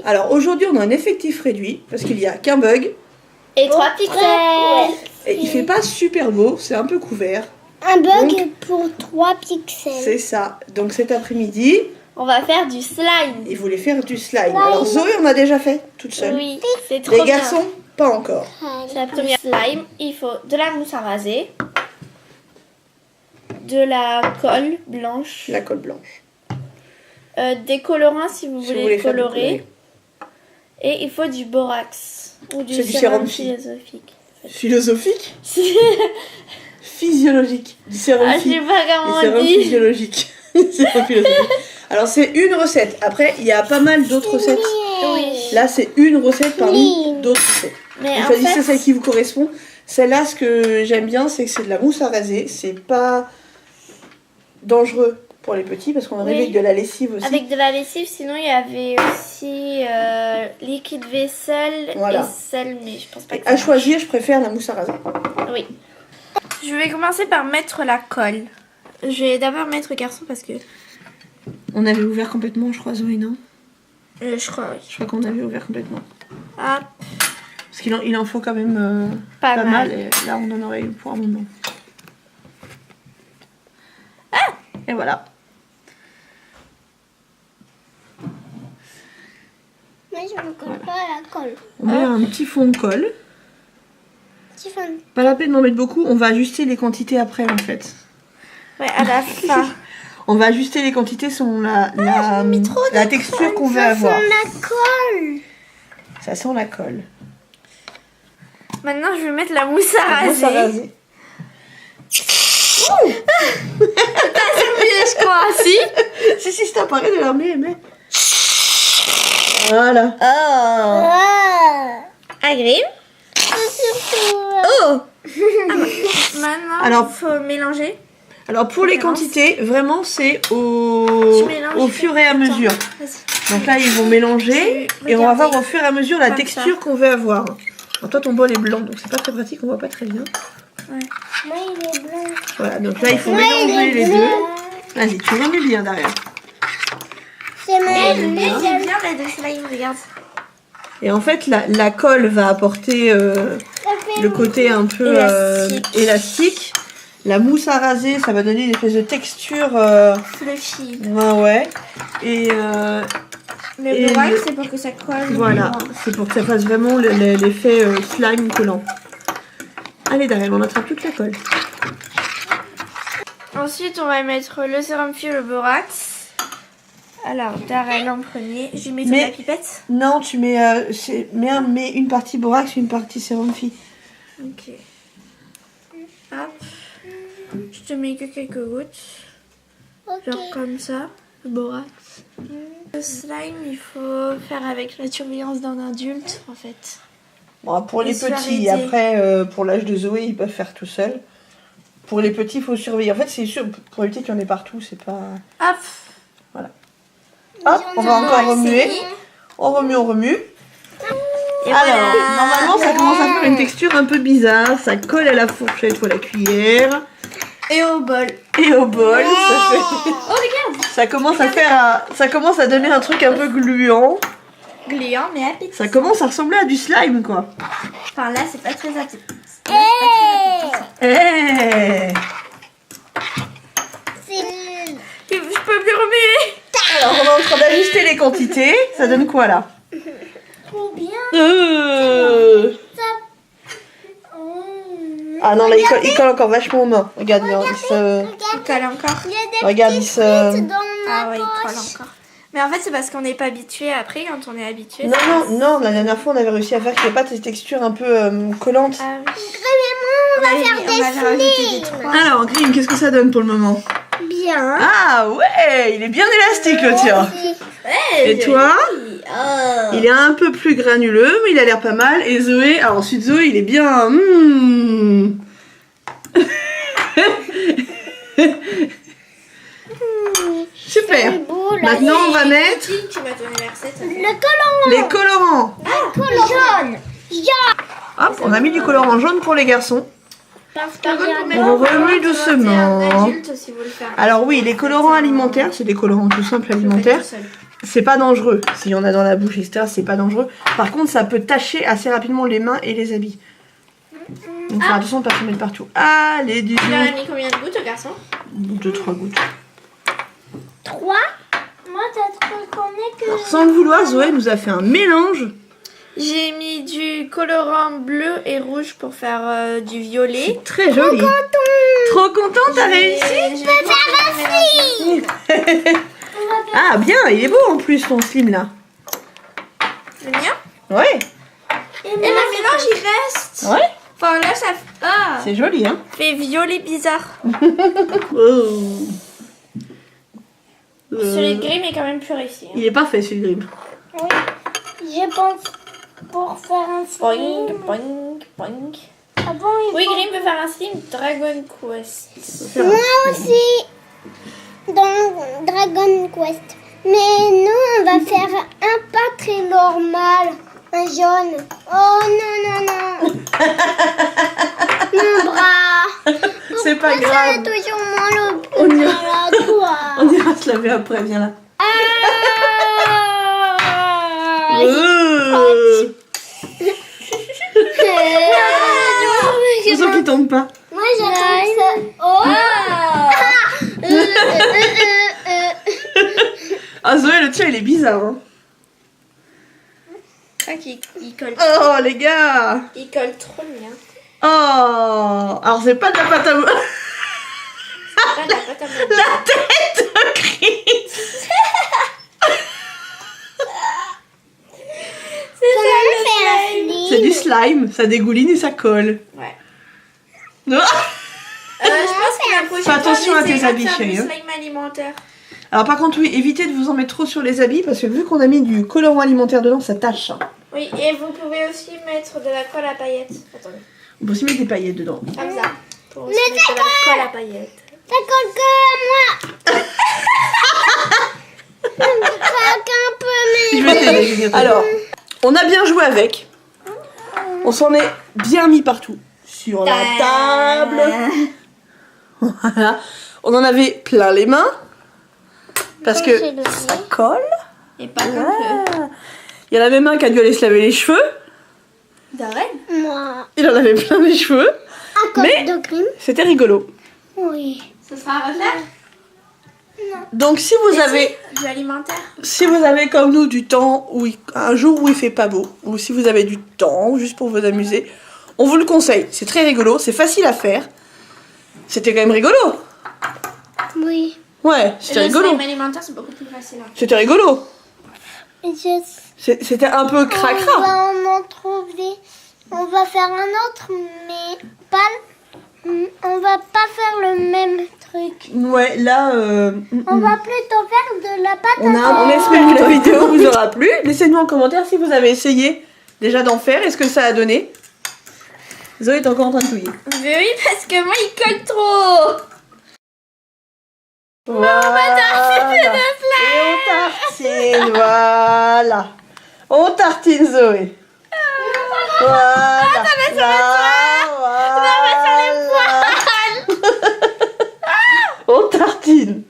Alors aujourd'hui, on a un effectif réduit parce qu'il n'y a qu'un bug. Et 3 pixels. Et il fait pas super beau, c'est un peu couvert. Un bug Donc, pour 3 pixels. C'est ça. Donc cet après-midi, On va faire du slime. il voulait faire du slime. Alors Zoé, on a déjà fait toute seule. Oui, c'est trop Les bien. garçons, pas encore. C'est la première slime. Il faut de la mousse à raser, de la colle blanche, La colle blanche. des colorants si vous Si vous voulez voulez faire du colorer. Et il faut du borax ou du C'est du sérum sérum philosophique. Philosophique, physiologique. Du sérum Ah, je sais pas comment sérum on dit. physiologique. Sérum philosophique. Alors c'est une recette. Après, il y a pas mal d'autres recettes. Oui. Là, c'est une recette parmi d'autres recettes. Mais Vous en choisissez fait, celle qui vous correspond. Celle-là, ce que j'aime bien, c'est que c'est de la mousse à raser. C'est pas dangereux pour les petits parce qu'on en avait Oui. avec de la lessive aussi. avec de la lessive, sinon il y avait aussi liquide vaisselle Voilà. et sel, mais je pense pas Et que ça à marche. choisir, je préfère la mousse à raser. Oui. Je vais commencer par mettre la colle. Je vais d'abord mettre garçon parce que On avait ouvert complètement, je crois, Zoé, non? je crois, oui. Je crois qu'on avait ouvert complètement. Ah, Parce qu'il en faut quand même Pas pas mal. mal. Et là, on en aurait eu pour un moment. Et voilà. Moi, je ne colle pas à la colle. On met un petit fond de colle. Tu fais un- Pas la peine d'en mettre beaucoup. On va ajuster les quantités après, en fait. ouais, à la fin. On va ajuster les quantités selon la texture qu'on veut Ça avoir. sent la colle. Ça sent la colle. Maintenant, je vais mettre la mousse à La mousse à raser. raser. Je crois, si. Si, ça paraît de l'armée, mais... Voilà. Oh. Ah. Agréable. Oh. Maintenant, Alors- il faut mélanger. Alors pour les Mélange. quantités, vraiment c'est Tu mélanges au fur et à mesure. Vas-y. Donc là ils vont mélanger Tu- et on va regardez. voir au fur et à mesure la Comme texture qu'on veut avoir. Alors toi ton bol est blanc donc c'est pas très pratique, on voit pas très bien. Moi, il est blanc. Voilà donc là il faut Ouais, mélanger il est les blanc. deux. Vas-y tu remets bien derrière. C'est mon J'aime bien les deux slime, regarde. Et en fait la colle va apporter le côté un peu élastique. La mousse à raser ça va donner une espèce de texture. Fluffy. Ouais. Et Le borax, c'est pour que ça colle. voilà, c'est pour que ça fasse vraiment l'effet slime collant. Allez Darrell, on attrape toute la colle. Ensuite, on va mettre le sérum fille, le borax. Alors, Darrell en premier. Je mets Mais- la pipette. Non, tu mets, mets une partie borax, une partie sérum fille. Ok. Hop. Je te mets que quelques gouttes. Genre comme ça. Le borax. Le slime, il faut faire avec la surveillance d'un adulte, en fait. Bon, pour les Et se petits, l'arrêter. après, pour l'âge de Zoé, ils peuvent faire tout seuls. Pour les petits, il faut surveiller. En fait, c'est sûr, pour les petits, il y en a partout, c'est pas... Hop. Hop, on va encore remuer. On remue. Et Alors, voilà. normalement, ça commence à faire une texture un peu bizarre. Ça colle à la fourchette ou à la cuillère. Et au bol. Et au bol, ça fait... Oh, regarde. Ça commence à faire ça commence à donner un truc un peu gluant. Gluant, mais appétit. Ça commence à ressembler à du slime quoi. Enfin, là, c'est pas très appétit. Eh Je peux plus remuer. Alors on est en train d'ajuster les quantités. Ça donne quoi là? Combien Ah non là il colle encore vachement aux mains. Regarde, il se... Il colle encore. Il y a des Regarde, il petites se... frites dans Ah ma ouais, il poche. colle encore. Mais en fait, c'est parce qu'on n'est pas habitué. Après, quand on est habitué. Non, non, la dernière fois on avait réussi à faire qu'il n'y ait pas cette texture un peu collante. Ah oui. On va faire on va rajouter des des trois. Alors Grim, qu'est-ce que ça donne pour le moment? Bien. Ah ouais, il est bien élastique le tien. Ouais, Et toi? Oh. Il est un peu plus granuleux, mais il a l'air pas mal. Et Zoé, alors ensuite Zoé, il est bien... Super. C'est beau, là. Maintenant, on va mettre Qui m'a donné la recette? Le collant. les colorants. Jaune. Hop, on a mis du colorant jaune pour les garçons. Par contre, pour mes On enfants, remue c'est doucement. un adulte si vous le faites. Alors oui, les colorants alimentaires, c'est des colorants tout simples alimentaires. c'est pas dangereux. S'il y en a dans la bouche, etc., c'est pas dangereux. Par contre, ça peut tacher assez rapidement les mains et les habits. Donc, faire attention de pas se mettre partout. Allez, du Tu leur as mis combien de gouttes au garçon? 2-3 gouttes. 3. Moi, t'as trouvé qu'on est que... Alors, sans le vouloir, Zoé nous a fait un mélange. J'ai mis du colorant bleu et rouge pour faire du violet. Très joli. Trop content, t'as réussi. Je vais faire un slime. Ah, bien, il est beau en plus ton slime là. Le mien? Ouais. Et le mélange il reste. Ouais. Enfin là ça C'est joli, hein. fait violet bizarre. Oh. Celui de Grimm est quand même plus réussi. Hein. Il est parfait celui de Grimm. Oui. Je pense pour faire un Boing, slime. boing, boing. Ah bon, Oui, Grimm peut faire un slime Dragon Quest. Moi aussi, dans Dragon Quest. Mais nous, on va faire un pas très normal, un jaune. Oh non, non, non. Mon bras. C'est pas Pourquoi grave. ça a toujours mal au On ira, bras, toi. on ira se laver après, viens là. Ah, C'est ça qui tombe pas. Moi, j'attends ça. Oh. Ah Zoé, le tien il est bizarre. Hein. Ah, il colle. Oh les gars. Il colle trop bien. Oh. Alors c'est pas de la pâte à modeler. C'est pas de la pâte à modeler. La tête de Chris. C'est du slime, ça dégouline et ça colle. Ouais. Non. Je pense que la prochaine Fais attention fois, à tes j'essaierai de habits, faire du chérie, hein. slime alimentaire. Alors par contre oui, évitez de vous en mettre trop sur les habits parce que vu qu'on a mis du colorant alimentaire dedans, ça tâche. Hein. Oui, et vous pouvez aussi mettre de la colle à paillettes. Attendez. On peut aussi mettre des paillettes dedans. Comme ça. Pour aussi mettre de la colle à paillettes. Ça colle que à moi. Ça craque un peu, mais... Je vais t'aider, je vais t'aider. Alors, on a bien joué avec. On s'en est bien mis partout. Sur la table. Voilà. On en avait plein les mains. Parce que ça colle. Et pas comme le Ah. Il y en avait même un qui a dû aller se laver les cheveux. d'Arène. Moi, Il en avait plein les cheveux. à cause Mais- de Grimm. C'était rigolo. Oui. Ce sera à refaire. Donc si vous avez... Du alimentaire. Si vous avez comme nous du temps, un jour où il fait pas beau, ou si vous avez du temps juste pour vous amuser, on vous le conseille. C'est très rigolo, c'est facile à faire. C'était quand même rigolo. Oui. Ouais, Et c'était le rigolo. slime alimentaire, c'est beaucoup plus facile. Hein. C'était rigolo. C'était un peu On cracra. va en trouver. On va faire un autre, mais pas. On va pas faire le même truc. Ouais, là, On va plutôt faire de la pâte on espère que la vidéo vous aura plu. Laissez-nous en commentaire si vous avez essayé déjà d'en faire. Est-ce que ça a donné? Zoé est encore en train de touiller. Mais oui, parce que moi, il colle trop. Voilà. Et on tartine, voilà. On tartine Zoé. Voilà. Voilà. On tartine.